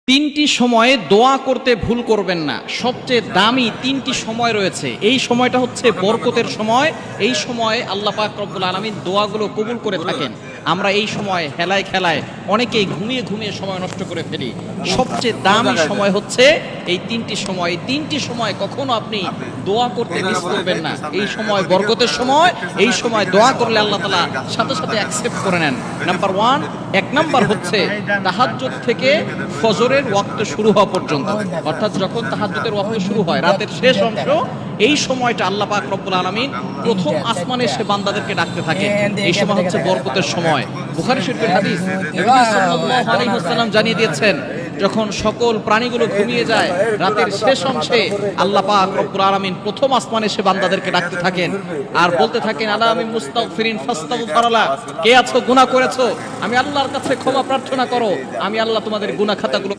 তিনটি সময়ে দোয়া করতে ভুল করবেন না। সবচেয়ে দামি তিনটি সময় রয়েছে। এই সময়টা হচ্ছে বরকতের সময়। এই সময়ে আল্লাহ পাক রব্বুল আলামিন দোয়াগুলো কবুল করে থাকেন। আমরা এই সময় হেলায় খেলায় অনেকেই ঘুমিয়ে ঘুমিয়ে সময় নষ্ট করে ফেলি। সবচেয়ে দামি সময় হচ্ছে এই তিনটি সময়। এই তিনটি সময় কখনো আপনি দোয়া করতে মিস করবেন না। এই সময় বরকতের সময়, এই সময় দোয়া করলে আল্লাহ তাআলা সাথে সাথে অ্যাকসেপ্ট করে নেন। নাম্বার 1, এক নাম্বার হচ্ছে তাহাজ্জুদ থেকে ফজরের ওয়াক্ত শুরু হওয়া পর্যন্ত, অর্থাৎ যখন তাহাজ্জুদের ওয়াক্ত শুরু হয় রাতের শেষ অংশ, এই সময়টা আল্লাহ পাক রব্বুল আলামিন প্রথম আসমানে এসে বান্দাদেরকে ডাকতে থাকে। এই সময় হচ্ছে বরকতের সময়। বুখারী শরীফের হাদিস, নবী সাল্লাল্লাহু আলাইহি ওয়াসাল্লাম জানিয়ে দিয়েছেন, যখন সকল প্রাণীগুলো ঘুমিয়ে যায় রাতের শেষ অংশে আল্লাহ পাক রব্বুল আলামিন প্রথম আসমানে এসে বান্দাদেরকে ডাকতে থাকেন আর বলতে থাকেন, আলা আমি মুস্তাগফিরিন ফাস্তাগফিরুল্লাহ, কে আছো গুনাহ করেছো, আমি আল্লাহর কাছে ক্ষমা প্রার্থনা করো, আমি আল্লাহ তোমাদের গুনাহ খাতাগুলো